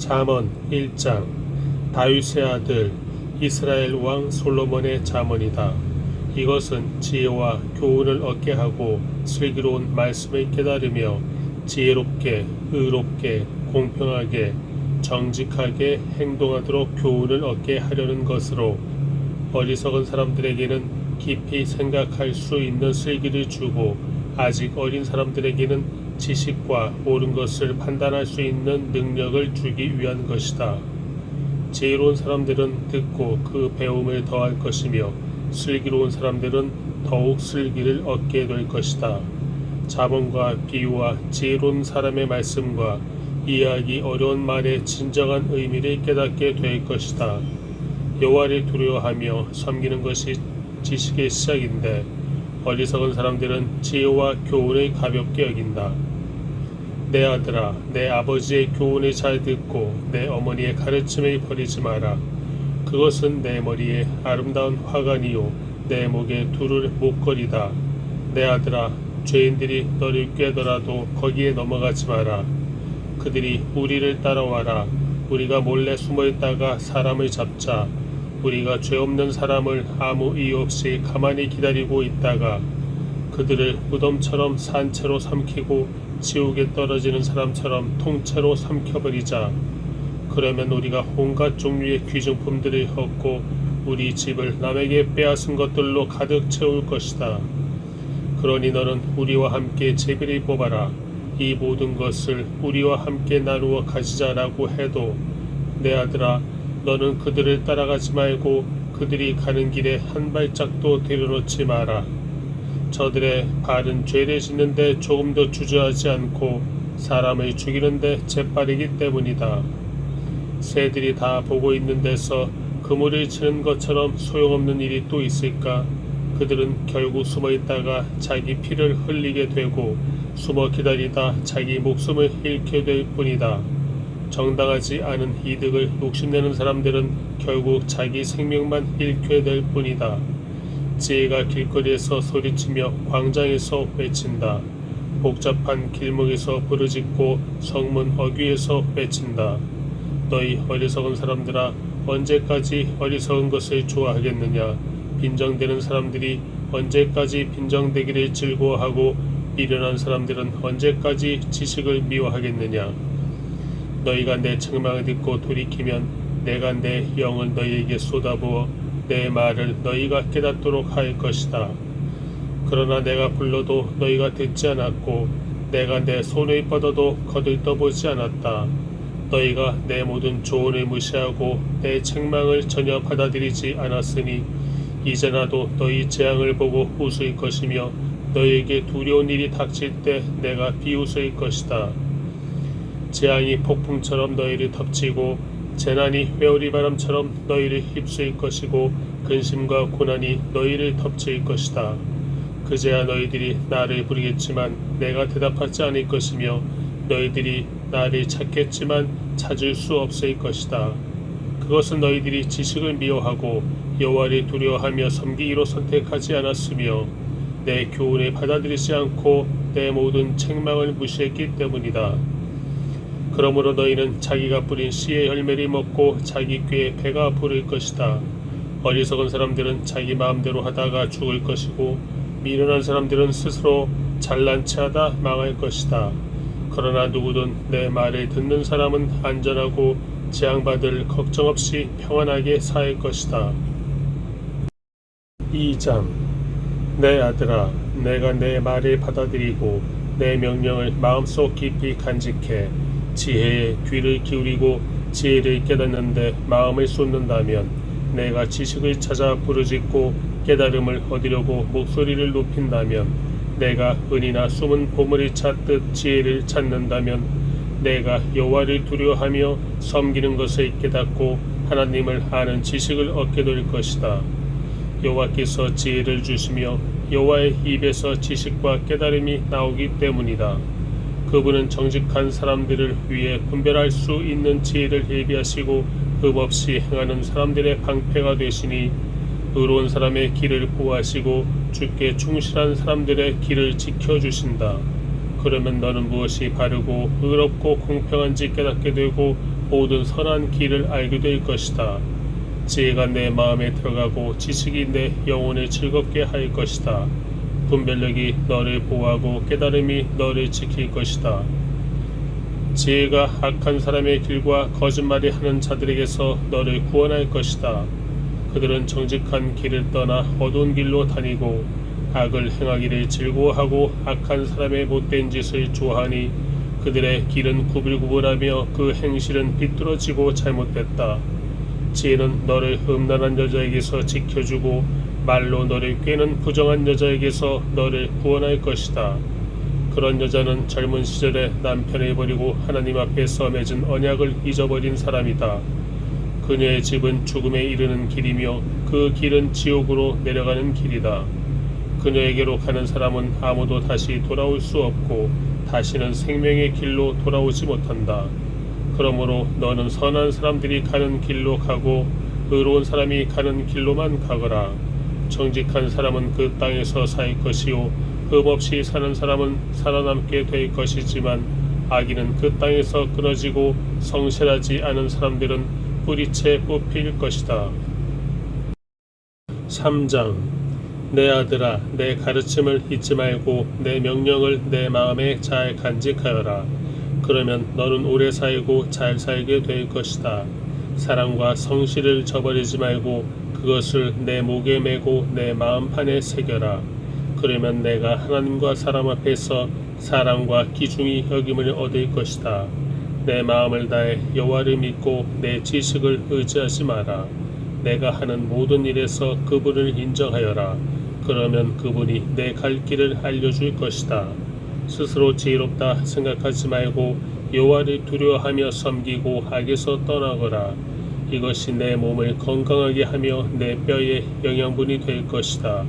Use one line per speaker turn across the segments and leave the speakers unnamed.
잠언 1장. 다윗의 아들 이스라엘 왕 솔로몬의 잠언이다. 이것은 지혜와 교훈을 얻게 하고 슬기로운 말씀을 깨달으며 지혜롭게, 의롭게, 공평하게, 정직하게 행동하도록 교훈을 얻게 하려는 것으로 어리석은 사람들에게는 깊이 생각할 수 있는 슬기를 주고 아직 어린 사람들에게는 지식과 옳은 것을 판단할 수 있는 능력을 주기 위한 것이다. 지혜로운 사람들은 듣고 그 배움을 더할 것이며 슬기로운 사람들은 더욱 슬기를 얻게 될 것이다. 잠언과 비유와 지혜로운 사람의 말씀과 이해하기 어려운 말의 진정한 의미를 깨닫게 될 것이다. 여호와를 두려워하며 섬기는 것이 지식의 시작인데 어리석은 사람들은 지혜와 교훈을 가볍게 여긴다. 내 아들아, 내 아버지의 교훈을 잘 듣고 내 어머니의 가르침을 버리지 마라. 그것은 내 머리에 아름다운 화관이요 내 목에 두를 목걸이다. 내 아들아, 죄인들이 너를 꾀더라도 거기에 넘어가지 마라. 그들이 우리를 따라와라. 우리가 몰래 숨어있다가 사람을 잡자. 우리가 죄 없는 사람을 아무 이유 없이 가만히 기다리고 있다가 그들을 무덤처럼 산채로 삼키고 지옥에 떨어지는 사람처럼 통째로 삼켜버리자. 그러면 우리가 온갖 종류의 귀중품들을 얻고 우리 집을 남에게 빼앗은 것들로 가득 채울 것이다. 그러니 너는 우리와 함께 제비를 뽑아라. 이 모든 것을 우리와 함께 나누어 가지자라고 해도 내 아들아, 너는 그들을 따라가지 말고 그들이 가는 길에 한 발짝도 들여놓지 마라. 저들의 발은 죄를 짓는데 조금도 주저하지 않고 사람을 죽이는데 재빠르기 때문이다. 새들이 다 보고 있는 데서 그물을 치는 것처럼 소용없는 일이 또 있을까? 그들은 결국 숨어있다가 자기 피를 흘리게 되고 숨어 기다리다 자기 목숨을 잃게 될 뿐이다. 정당하지 않은 이득을 욕심내는 사람들은 결국 자기 생명만 잃게 될 뿐이다. 지혜가 길거리에서 소리치며 광장에서 외친다. 복잡한 길목에서 부르짖고 성문 어귀에서 외친다. 너희 어리석은 사람들아, 언제까지 어리석은 것을 좋아하겠느냐? 빈정대는 사람들이 언제까지 빈정대기를 즐거워하고 미련한 사람들은 언제까지 지식을 미워하겠느냐? 너희가 내 책망을 듣고 돌이키면 내가 내 영을 너희에게 쏟아부어 내 말을 너희가 깨닫도록 할 것이다. 그러나 내가 불러도 너희가 듣지 않았고 내가 내 손을 뻗어도 거들떠보지 않았다. 너희가 내 모든 조언을 무시하고 내 책망을 전혀 받아들이지 않았으니 이제 나도 너희 재앙을 보고 웃을 것이며 너희에게 두려운 일이 닥칠 때 내가 비웃을 것이다. 재앙이 폭풍처럼 너희를 덮치고 재난이 회오리 바람처럼 너희를 휩쓸 것이고 근심과 고난이 너희를 덮칠 것이다. 그제야 너희들이 나를 부르겠지만 내가 대답하지 않을 것이며 너희들이 나를 찾겠지만 찾을 수 없을 것이다. 그것은 너희들이 지식을 미워하고 여호와를 두려워하며 섬기기로 선택하지 않았으며 내 교훈을 받아들이지 않고 내 모든 책망을 무시했기 때문이다. 그러므로 너희는 자기가 뿌린 씨의 열매를 먹고 자기 꾀에 배가 부를 것이다. 어리석은 사람들은 자기 마음대로 하다가 죽을 것이고 미련한 사람들은 스스로 잘난 체하다 망할 것이다. 그러나 누구든 내 말을 듣는 사람은 안전하고 재앙받을 걱정 없이 평안하게 살 것이다. 2장. 내 아들아, 내가 내 말을 받아들이고 내 명령을 마음속 깊이 간직해 지혜에 귀를 기울이고 지혜를 깨닫는데 마음을 쏟는다면 내가 지식을 찾아 부르짖고 깨달음을 얻으려고 목소리를 높인다면 내가 은이나 숨은 보물을 찾듯 지혜를 찾는다면 내가 여호와를 두려워하며 섬기는 것을 깨닫고 하나님을 아는 지식을 얻게 될 것이다. 여호와께서 지혜를 주시며 여호와의 입에서 지식과 깨달음이 나오기 때문이다. 그분은 정직한 사람들을 위해 분별할 수 있는 지혜를 예비하시고 흠없이 행하는 사람들의 방패가 되시니 의로운 사람의 길을 보호하시고 주께 충실한 사람들의 길을 지켜주신다. 그러면 너는 무엇이 바르고 의롭고 공평한지 깨닫게 되고 모든 선한 길을 알게 될 것이다. 지혜가 내 마음에 들어가고 지식이 내 영혼을 즐겁게 할 것이다. 분별력이 너를 보호하고 깨달음이 너를 지킬 것이다. 지혜가 악한 사람의 길과 거짓말이 하는 자들에게서 너를 구원할 것이다. 그들은 정직한 길을 떠나 어두운 길로 다니고 악을 행하기를 즐거워하고 악한 사람의 못된 짓을 좋아하니 그들의 길은 구불구불하며 그 행실은 비뚤어지고 잘못됐다. 지혜는 너를 음란한 여자에게서 지켜주고 말로 너를 꾀는 부정한 여자에게서 너를 구원할 것이다. 그런 여자는 젊은 시절에 남편을 버리고 하나님 앞에서 맺은 언약을 잊어버린 사람이다. 그녀의 집은 죽음에 이르는 길이며 그 길은 지옥으로 내려가는 길이다. 그녀에게로 가는 사람은 아무도 다시 돌아올 수 없고 다시는 생명의 길로 돌아오지 못한다. 그러므로 너는 선한 사람들이 가는 길로 가고 의로운 사람이 가는 길로만 가거라. 정직한 사람은 그 땅에서 살 것이요 흠없이 사는 사람은 살아남게 될 것이지만 악인은 그 땅에서 끊어지고 성실하지 않은 사람들은 뿌리채 뽑힐 것이다. 3장. 내 아들아, 내 가르침을 잊지 말고 내 명령을 내 마음에 잘 간직하여라. 그러면 너는 오래 살고 잘 살게 될 것이다. 사랑과 성실을 저버리지 말고 그것을 내 목에 메고 내 마음판에 새겨라. 그러면 내가 하나님과 사람 앞에서 사랑과 기중히 여김을 얻을 것이다. 내 마음을 다해 여호와를 믿고 내 지식을 의지하지 마라. 내가 하는 모든 일에서 그분을 인정하여라. 그러면 그분이 내 갈 길을 알려줄 것이다. 스스로 지혜롭다 생각하지 말고 여호와를 두려워하며 섬기고 악에서 떠나거라. 이것이 내 몸을 건강하게 하며 내 뼈에 영양분이 될 것이다.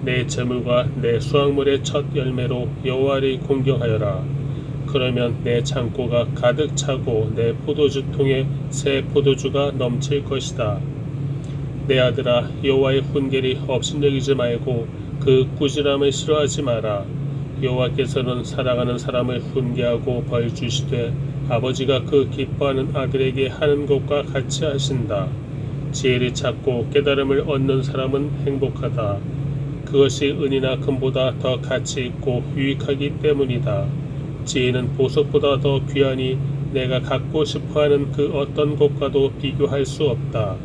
내 재물과 내 수확물의 첫 열매로 여호와를 공경하여라. 그러면 내 창고가 가득 차고 내 포도주통에 새 포도주가 넘칠 것이다. 내 아들아, 여호와의 훈계를 업신여기지 말고 그 꾸지람을 싫어하지 마라. 여호와께서는 사랑하는 사람을 훈계하고 벌 주시되 아버지가 그 기뻐하는 아들에게 하는 것과 같이 하신다. 지혜를 찾고 깨달음을 얻는 사람은 행복하다. 그것이 은이나 금보다 더 가치 있고 유익하기 때문이다. 지혜는 보석보다 더 귀하니 내가 갖고 싶어하는 그 어떤 것과도 비교할 수 없다.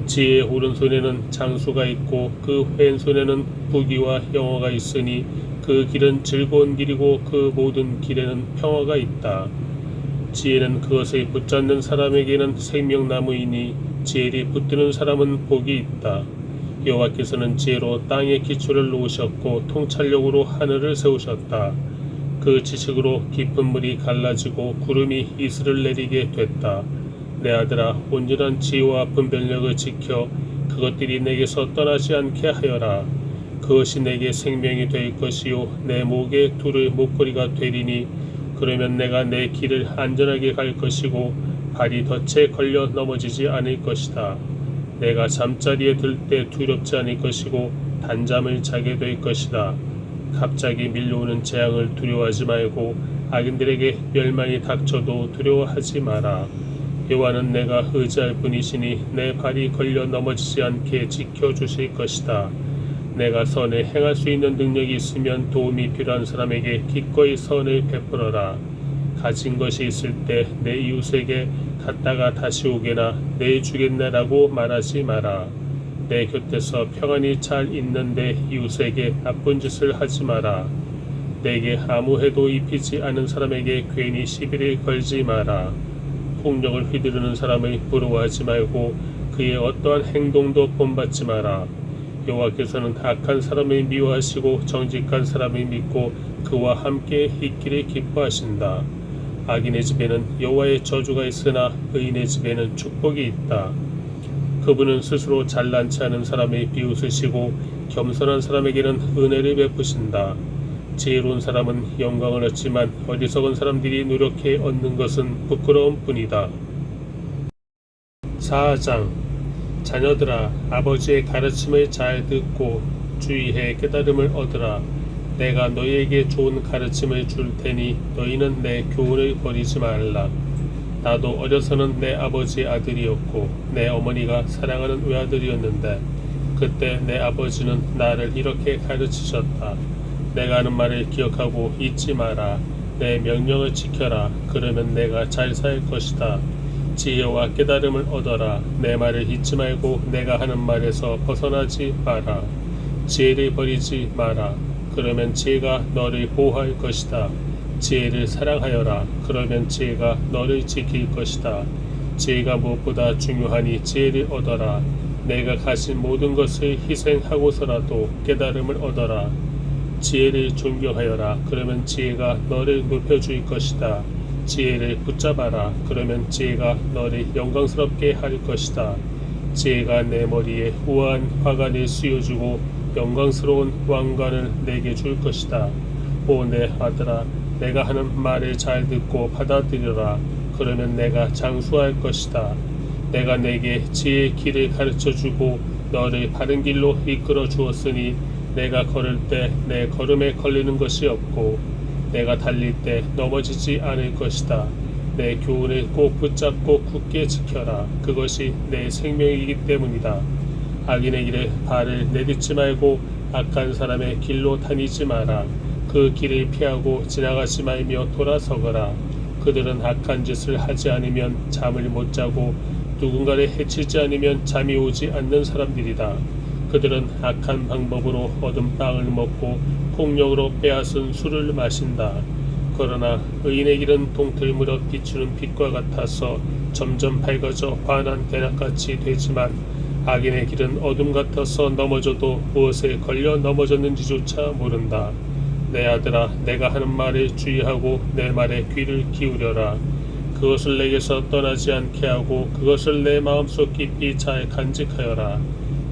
지혜의 오른손에는 장수가 있고 그 왼손에는 부귀와 영화가 있으니 그 길은 즐거운 길이고 그 모든 길에는 평화가 있다. 지혜는 그것을 붙잡는 사람에게는 생명나무이니 지혜를 붙드는 사람은 복이 있다. 여호와께서는 지혜로 땅의 기초를 놓으셨고 통찰력으로 하늘을 세우셨다. 그 지식으로 깊은 물이 갈라지고 구름이 이슬을 내리게 됐다. 내 아들아, 온전한 지혜와 분별력을 지켜 그것들이 내게서 떠나지 않게 하여라. 그것이 내게 생명이 될 것이요 내 목에 두를 목걸이가 되리니 그러면 내가 내 길을 안전하게 갈 것이고 발이 덫에 걸려 넘어지지 않을 것이다. 내가 잠자리에 들 때 두렵지 않을 것이고 단잠을 자게 될 것이다. 갑자기 밀려오는 재앙을 두려워하지 말고 악인들에게 멸망이 닥쳐도 두려워하지 마라. 여호와는 내가 의지할 분이시니 내 발이 걸려 넘어지지 않게 지켜주실 것이다. 내가 선을 행할 수 있는 능력이 있으면 도움이 필요한 사람에게 기꺼이 선을 베풀어라. 가진 것이 있을 때 내 이웃에게 갔다가 다시 오게나 내일 주겠네라고 말하지 마라. 내 곁에서 평안히 잘 있는데 이웃에게 나쁜 짓을 하지 마라. 내게 아무 해도 입히지 않은 사람에게 괜히 시비를 걸지 마라. 폭력을 휘두르는 사람을 부러워하지 말고 그의 어떠한 행동도 본받지 마라. 여호와께서는 악한 사람을 미워하시고 정직한 사람을 믿고 그와 함께 있기를 기뻐하신다. 악인의 집에는 여호와의 저주가 있으나 의인의 집에는 축복이 있다. 그분은 스스로 잘난치 않은 사람을 비웃으시고 겸손한 사람에게는 은혜를 베푸신다. 지혜로운 사람은 영광을 얻지만 어리석은 사람들이 노력해 얻는 것은 부끄러운 뿐이다. 4장. 자녀들아, 아버지의 가르침을 잘 듣고 주의해 깨달음을 얻으라. 내가 너희에게 좋은 가르침을 줄 테니 너희는 내 교훈을 버리지 말라. 나도 어려서는 내 아버지의 아들이었고 내 어머니가 사랑하는 외아들이었는데 그때 내 아버지는 나를 이렇게 가르치셨다. 내가 하는 말을 기억하고 잊지 마라. 내 명령을 지켜라. 그러면 내가 잘 살 것이다. 지혜와 깨달음을 얻어라. 내 말을 잊지 말고 내가 하는 말에서 벗어나지 마라. 지혜를 버리지 마라. 그러면 지혜가 너를 보호할 것이다. 지혜를 사랑하여라. 그러면 지혜가 너를 지킬 것이다. 지혜가 무엇보다 중요하니 지혜를 얻어라. 내가 가진 모든 것을 희생하고서라도 깨달음을 얻어라. 지혜를 존경하여라. 그러면 지혜가 너를 높여줄 것이다. 지혜를 붙잡아라. 그러면 지혜가 너를 영광스럽게 할 것이다. 지혜가 내 머리에 우아한 화관을 씌워주고 영광스러운 왕관을 내게 줄 것이다. 오 내 아들아, 내가 하는 말을 잘 듣고 받아들여라. 그러면 내가 장수할 것이다. 내가 내게 지혜의 길을 가르쳐주고 너를 바른 길로 이끌어 주었으니 내가 걸을 때 내 걸음에 걸리는 것이 없고 내가 달릴 때 넘어지지 않을 것이다. 내 교훈을 꼭 붙잡고 굳게 지켜라. 그것이 내 생명이기 때문이다. 악인의 길에 발을 내딛지 말고 악한 사람의 길로 다니지 마라. 그 길을 피하고 지나가지 말며 돌아서거라. 그들은 악한 짓을 하지 않으면 잠을 못 자고 누군가를 해치지 않으면 잠이 오지 않는 사람들이다. 그들은 악한 방법으로 얻은 빵을 먹고 폭력으로 빼앗은 술을 마신다. 그러나 의인의 길은 동틀무려 비추는 빛과 같아서 점점 밝아져 환한 대낮같이 되지만 악인의 길은 어둠 같아서 넘어져도 무엇에 걸려 넘어졌는지조차 모른다. 내 아들아, 내가 하는 말을 주의하고 내 말에 귀를 기울여라. 그것을 내게서 떠나지 않게 하고 그것을 내 마음속 깊이 잘 간직하여라.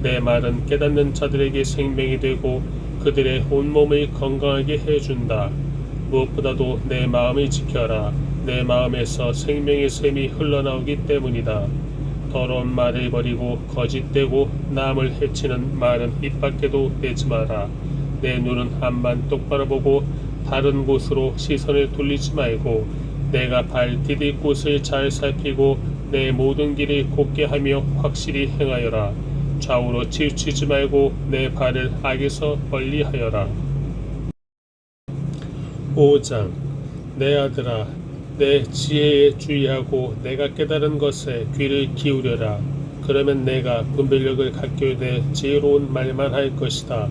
내 말은 깨닫는 자들에게 생명이 되고 그들의 온몸을 건강하게 해준다. 무엇보다도 내 마음을 지켜라. 내 마음에서 생명의 샘이 흘러나오기 때문이다. 더러운 말을 버리고 거짓되고 남을 해치는 말은 입 밖에도 내지 마라. 내 눈은 앞만 똑바로 보고 다른 곳으로 시선을 돌리지 말고 내가 발 디딜 곳을 잘 살피고 내 모든 길을 곧게 하며 확실히 행하여라. 좌우로 치우치지 말고 내 발을 악에서 멀리하여라. 5장 내 아들아, 내 지혜에 주의하고 내가 깨달은 것에 귀를 기울여라. 그러면 내가 분별력을 갖게 돼 지혜로운 말만 할 것이다.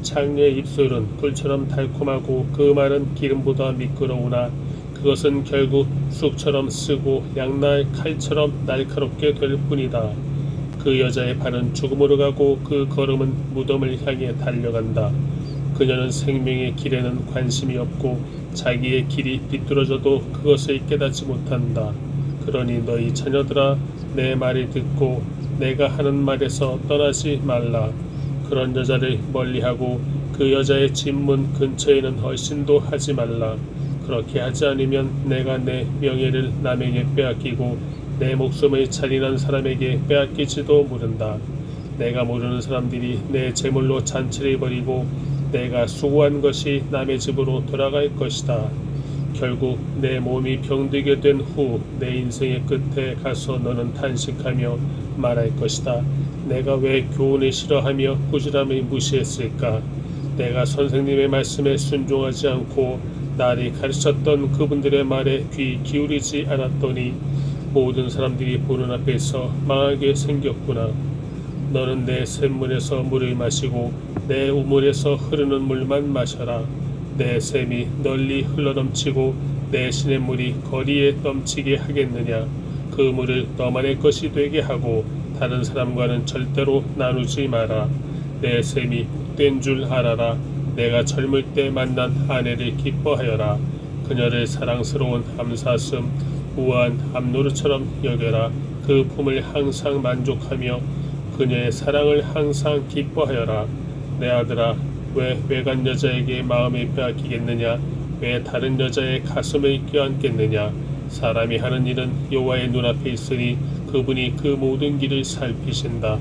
창녀의 입술은 꿀처럼 달콤하고 그 말은 기름보다 미끄러우나 그것은 결국 쑥처럼 쓰고 양날 칼처럼 날카롭게 될 뿐이다. 그 여자의 발은 죽음으로 가고 그 걸음은 무덤을 향해 달려간다. 그녀는 생명의 길에는 관심이 없고 자기의 길이 비뚤어져도 그것을 깨닫지 못한다. 그러니 너희 자녀들아, 내 말을 듣고 내가 하는 말에서 떠나지 말라. 그런 여자를 멀리하고 그 여자의 집문 근처에는 얼씬도 하지 말라. 그렇게 하지 않으면 내가 내 명예를 남에게 빼앗기고 내 목숨을 잔인한 사람에게 빼앗길지도 모른다. 내가 모르는 사람들이 내 재물로 잔치를 벌이고 내가 수고한 것이 남의 집으로 돌아갈 것이다. 결국 내 몸이 병들게 된 후 내 인생의 끝에 가서 너는 탄식하며 말할 것이다. 내가 왜 교훈을 싫어하며 꾸지람을 무시했을까? 내가 선생님의 말씀에 순종하지 않고 나를 가르쳤던 그분들의 말에 귀 기울이지 않았더니 모든 사람들이 보는 앞에서 망하게 생겼구나. 너는 내 샘문에서 물을 마시고 내 우물에서 흐르는 물만 마셔라. 내 샘이 널리 흘러넘치고 내 시냇물이 거리에 넘치게 하겠느냐. 그 물을 너만의 것이 되게 하고 다른 사람과는 절대로 나누지 마라. 내 샘이 복된 줄 알아라. 내가 젊을 때 만난 아내를 기뻐하여라. 그녀를 사랑스러운 암사슴 우아한 암노루처럼 여겨라. 그 품을 항상 만족하며 그녀의 사랑을 항상 기뻐하여라. 내 아들아, 왜 외간 여자에게 마음을 빼앗기겠느냐? 왜 다른 여자의 가슴을 껴안겠느냐? 사람이 하는 일은 여호와의 눈앞에 있으니 그분이 그 모든 길을 살피신다.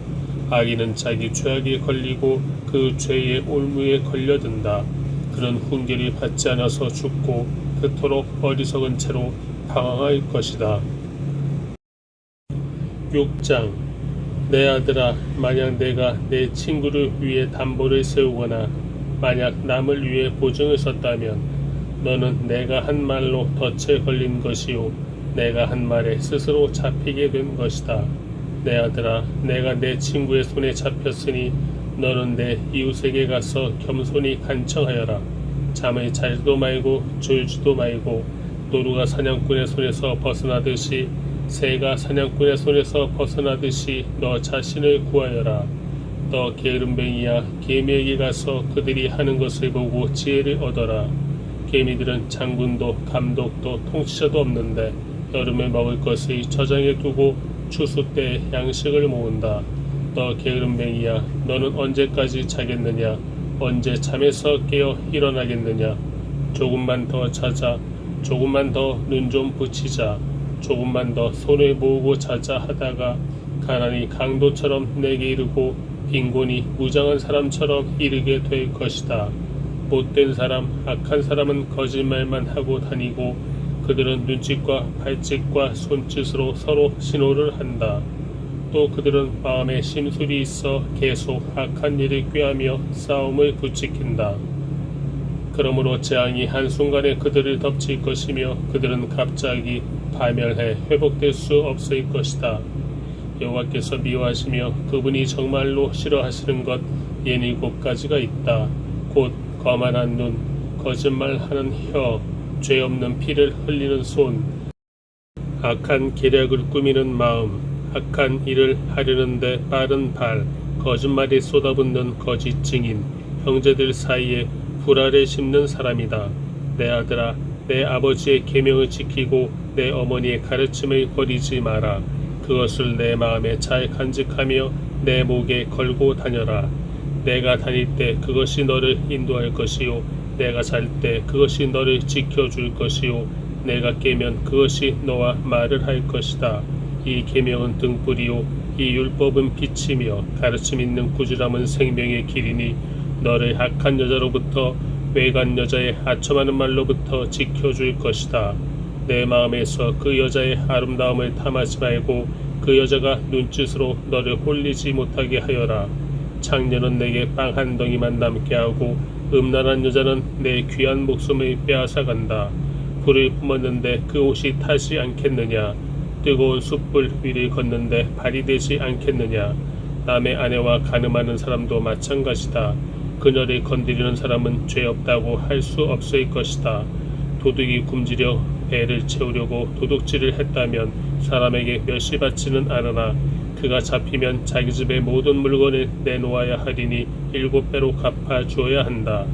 악인은 자기 죄악에 걸리고 그 죄의 올무에 걸려든다. 그는 훈계를 받지 않아서 죽고 그토록 어리석은 채로 방황할 것이다. 6장 내 아들아, 만약 내가 내 친구를 위해 담보를 세우거나 만약 남을 위해 보증을 썼다면 너는 내가 한 말로 덫에 걸린 것이요 내가 한 말에 스스로 잡히게 된 것이다. 내 아들아, 내가 내 친구의 손에 잡혔으니 너는 내 이웃에게 가서 겸손히 간청하여라. 잠을 자지도 말고 졸지도 말고 노루가 사냥꾼의 손에서 벗어나듯이 새가 사냥꾼의 손에서 벗어나듯이 너 자신을 구하여라. 너 게으름뱅이야, 개미에게 가서 그들이 하는 것을 보고 지혜를 얻어라. 개미들은 장군도 감독도 통치자도 없는데 여름에 먹을 것을 저장해 두고 추수 때 양식을 모은다. 너 게으름뱅이야, 너는 언제까지 자겠느냐? 언제 잠에서 깨어 일어나겠느냐? 조금만 더 자자, 조금만 더 눈 좀 붙이자, 조금만 더 손을 모으고 자자 하다가 가난이 강도처럼 내게 이르고 빈곤이 무장한 사람처럼 이르게 될 것이다. 못된 사람, 악한 사람은 거짓말만 하고 다니고 그들은 눈짓과 발짓과 손짓으로 서로 신호를 한다. 또 그들은 마음에 심술이 있어 계속 악한 일을 꾀하며 싸움을 부추긴다. 그러므로 재앙이 한순간에 그들을 덮칠 것이며 그들은 갑자기 파멸해 회복될 수 없을 것이다. 여호와께서 미워하시며 그분이 정말로 싫어하시는 것 67가지가 있다. 곧 거만한 눈, 거짓말하는 혀, 죄 없는 피를 흘리는 손, 악한 계략을 꾸미는 마음, 악한 일을 하려는데 빠른 발, 거짓말이 쏟아붓는 거짓 증인, 형제들 사이에 불화를 심는 사람이다. 내 아들아, 내 아버지의 계명을 지키고 내 어머니의 가르침을 버리지 마라. 그것을 내 마음에 잘 간직하며 내 목에 걸고 다녀라. 내가 다닐 때 그것이 너를 인도할 것이요 내가 잘 때 그것이 너를 지켜줄 것이요 내가 깨면 그것이 너와 말을 할 것이다. 이 계명은 등불이요 이 율법은 빛이며 가르침 있는 꾸지람은 생명의 길이니 너를 악한 여자로부터 외간 여자의 아첨하는 말로부터 지켜줄 것이다. 내 마음에서 그 여자의 아름다움을 탐하지 말고 그 여자가 눈짓으로 너를 홀리지 못하게 하여라. 창녀는 내게 빵 한 덩이만 남게 하고 음란한 여자는 내 귀한 목숨을 빼앗아간다. 불을 품었는데 그 옷이 타지 않겠느냐? 뜨거운 숯불 위를 걷는데 발이 되지 않겠느냐? 남의 아내와 간음하는 사람도 마찬가지다. 그녀를 건드리는 사람은 죄 없다고 할 수 없을 것이다. 도둑이 굶주려 배를 채우려고 도둑질을 했다면 사람에게 멸시 받지는 않으나 그가 잡히면 자기 집의 모든 물건을 내놓아야 하리니 7배로 갚아 주어야 한다.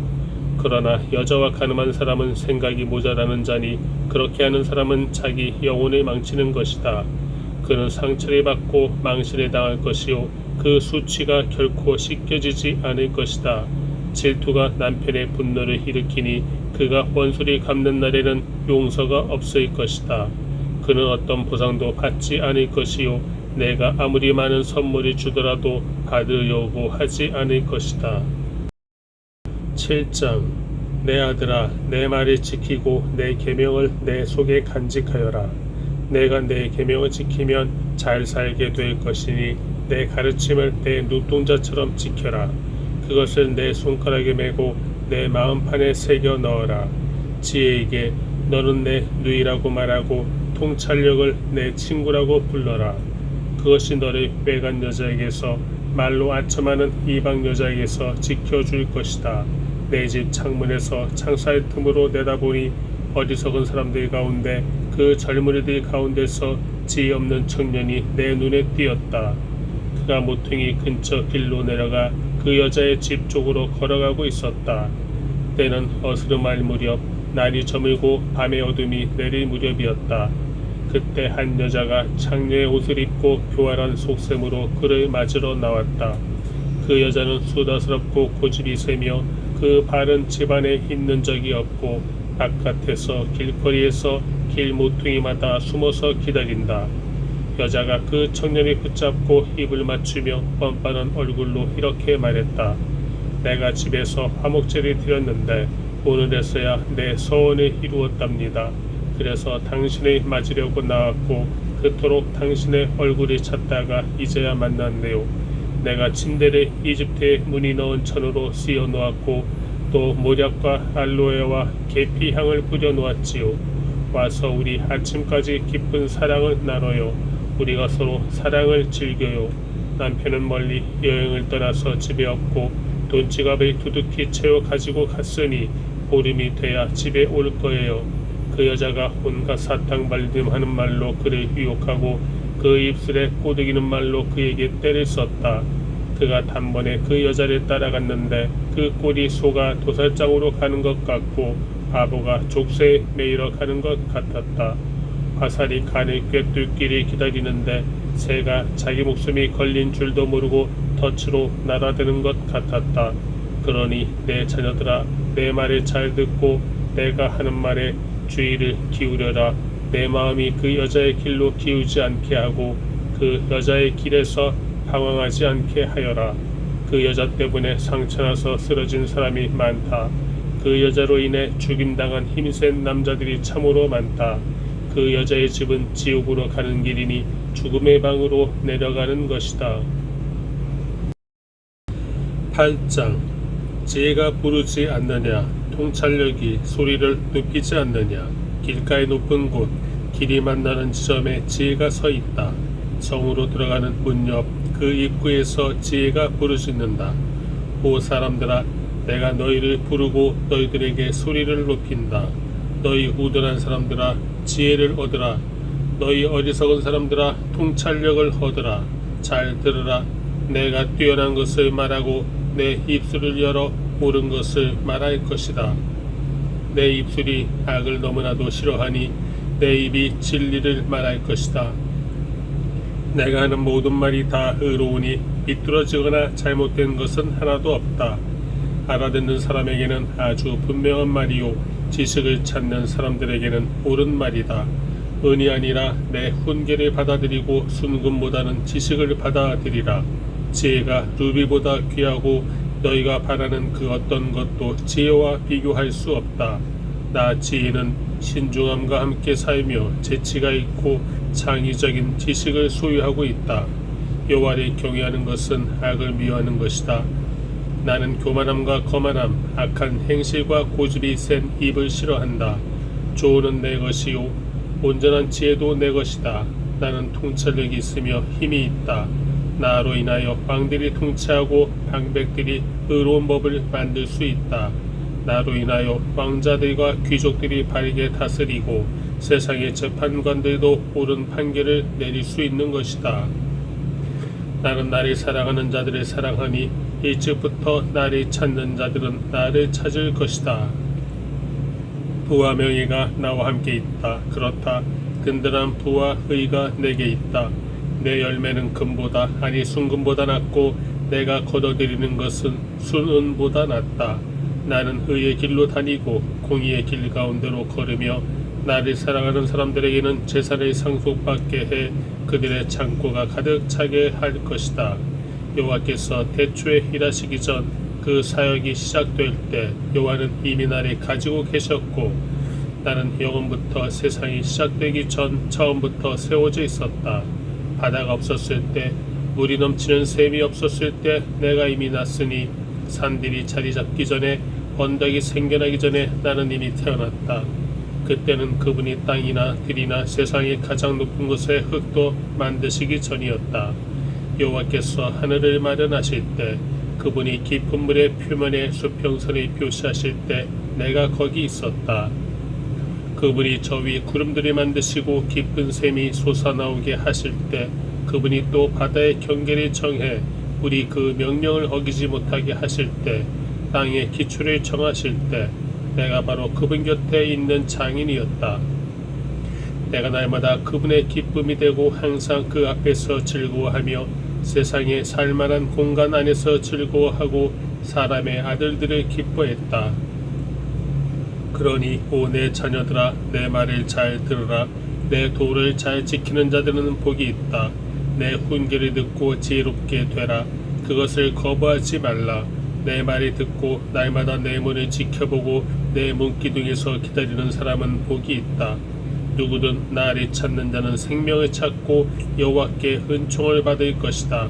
그러나 여자와 간음한 사람은 생각이 모자라는 자니 그렇게 하는 사람은 자기 영혼을 망치는 것이다. 그는 상처를 받고 망신을 당할 것이요 그 수치가 결코 씻겨지지 않을 것이다. 질투가 남편의 분노를 일으키니 그가 원수를 갚는 날에는 용서가 없을 것이다. 그는 어떤 보상도 받지 않을 것이요 내가 아무리 많은 선물을 주더라도 받으려고 하지 않을 것이다. 7장 내 아들아, 내 말을 지키고 내 계명을 내 속에 간직하여라. 내가 내 계명을 지키면 잘 살게 될 것이니 내 가르침을 내 눈동자처럼 지켜라. 그것을 내 손가락에 메고 내 마음판에 새겨 넣어라. 지혜에게 너는 내 누이라고 말하고 통찰력을 내 친구라고 불러라. 그것이 너를 외간 여자에게서 말로 아첨하는 이방 여자에게서 지켜줄 것이다. 내 집 창문에서 창살 틈으로 내다보니 어리석은 사람들 가운데 그 젊은이들 가운데서 지혜 없는 청년이 내 눈에 띄었다. 그가 모퉁이 근처 길로 내려가 그 여자의 집 쪽으로 걸어가고 있었다. 때는 어스름할 무렵 날이 저물고 밤의 어둠이 내릴 무렵이었다. 그때 한 여자가 창녀의 옷을 입고 교활한 속셈으로 그를 맞으러 나왔다. 그 여자는 수다스럽고 고집이 세며 그 발은 집안에 있는 적이 없고 바깥에서 길거리에서 길 모퉁이마다 숨어서 기다린다. 여자가 그 청년이 붙잡고 입을 맞추며 뻔뻔한 얼굴로 이렇게 말했다. 내가 집에서 화목제를 드렸는데 오늘에서야 내 서원을 이루었답니다. 그래서 당신을 맞으려고 나왔고 그 그토록 당신의 얼굴이 찾다가 이제야 만났네요. 내가 침대를 이집트의 무늬 넣은 천으로 씌워 놓았고 또 모략과 알로에와 계피 향을 뿌려 놓았지요. 와서 우리 아침까지 깊은 사랑을 나눠요. 우리가 서로 사랑을 즐겨요. 남편은 멀리 여행을 떠나서 집에 없고 돈지갑을 두둑히 채워 가지고 갔으니 보름이 돼야 집에 올 거예요. 그 여자가 온갖 사탕발림하는 말로 그를 유혹하고 그 입술에 꼬드기는 말로 그에게 때를 썼다. 그가 단번에 그 여자를 따라갔는데 그 꼴이 소가 도살장으로 가는 것 같고 바보가 족쇄에 매이러 가는 것 같았다. 화살이 간을 꿰뚫기를 기다리는데 새가 자기 목숨이 걸린 줄도 모르고 덫으로 날아드는 것 같았다. 그러니 내 자녀들아, 내 말을 잘 듣고 내가 하는 말에 주의를 기울여라. 내 마음이 그 여자의 길로 기우지 않게 하고 그 여자의 길에서 방황하지 않게 하여라. 그 여자 때문에 상처나서 쓰러진 사람이 많다. 그 여자로 인해 죽임당한 힘센 남자들이 참으로 많다. 그 여자의 집은 지옥으로 가는 길이니 죽음의 방으로 내려가는 것이다. 8장. 지혜가 부르지 않느냐, 통찰력이 소리를 눕히지 않느냐. 길가의 높은 곳, 길이 만나는 지점에 지혜가 서 있다. 성으로 들어가는 문 옆 그 입구에서 지혜가 부르짖는다. 오 사람들아, 내가 너희를 부르고 너희들에게 소리를 높인다. 너희 우둔한 사람들아, 지혜를 얻으라. 너희 어리석은 사람들아, 통찰력을 얻으라. 잘 들으라. 내가 뛰어난 것을 말하고 내 입술을 열어 옳은 것을 말할 것이다. 내 입술이 악을 너무나도 싫어하니 내 입이 진리를 말할 것이다. 내가 하는 모든 말이 다 의로우니 비뚤어지거나 잘못된 것은 하나도 없다. 알아듣는 사람에게는 아주 분명한 말이요 지식을 찾는 사람들에게는 옳은 말이다. 은이 아니라 내 훈계를 받아들이고 순금보다는 지식을 받아들이라. 지혜가 루비보다 귀하고 너희가 바라는 그 어떤 것도 지혜와 비교할 수 없다. 나 지혜는 신중함과 함께 살며 재치가 있고 창의적인 지식을 소유하고 있다. 여호와를 경외하는 것은 악을 미워하는 것이다. 나는 교만함과 거만함, 악한 행실과 고집이 센 입을 싫어한다. 조언은 내 것이요 온전한 지혜도 내 것이다. 나는 통찰력이 있으며 힘이 있다. 나로 인하여 왕들이 통치하고 방백들이 의로운 법을 만들 수 있다. 나로 인하여 왕자들과 귀족들이 바르게 다스리고 세상의 재판관들도 옳은 판결을 내릴 수 있는 것이다. 나는 나를 사랑하는 자들을 사랑하니 일찍부터 나를 찾는 자들은 나를 찾을 것이다. 부와 명예가 나와 함께 있다. 그렇다. 든든한 부와 의가 내게 있다. 내 열매는 금보다 아니 순금보다 낫고 내가 거둬들이는 것은 순은보다 낫다. 나는 의의 길로 다니고 공의의 길 가운데로 걸으며 나를 사랑하는 사람들에게는 재산을 상속받게 해 그들의 창고가 가득 차게 할 것이다. 여호와께서 태초에 일하시기 전 그 사역이 시작될 때 여호와는 이미 나를 가지고 계셨고 나는 영원부터 세상이 시작되기 전 처음부터 세워져 있었다. 바다가 없었을 때 물이 넘치는 샘이 없었을 때 내가 이미 났으니 산들이 자리 잡기 전에 언덕이 생겨나기 전에 나는 이미 태어났다. 그때는 그분이 땅이나 들이나 세상의 가장 높은 곳의 흙도 만드시기 전이었다. 여호와께서 하늘을 마련하실 때 그분이 깊은 물의 표면에 수평선을 표시하실 때 내가 거기 있었다. 그분이 저 위 구름들을 만드시고 깊은 샘이 솟아나오게 하실 때 그분이 또 바다의 경계를 정해 우리 그 명령을 어기지 못하게 하실 때 땅의 기초를 정하실 때 내가 바로 그분 곁에 있는 장인이었다. 내가 날마다 그분의 기쁨이 되고 항상 그 앞에서 즐거워하며 세상에 살만한 공간 안에서 즐거워하고 사람의 아들들을 기뻐했다. 그러니 오 내 자녀들아 내 말을 잘 들으라. 내 도를 잘 지키는 자들은 복이 있다. 내 훈계를 듣고 지혜롭게 되라. 그것을 거부하지 말라. 내 말을 듣고 날마다 내 문을 지켜보고 내 문기둥에서 기다리는 사람은 복이 있다. 누구든 나를 찾는 자는 생명을 찾고 여호와께 은총을 받을 것이다.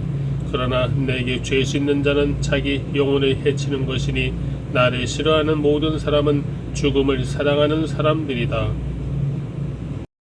그러나 내게 죄 짓는 자는 자기 영혼을 해치는 것이니 나를 싫어하는 모든 사람은 죽음을 사랑하는 사람들이다.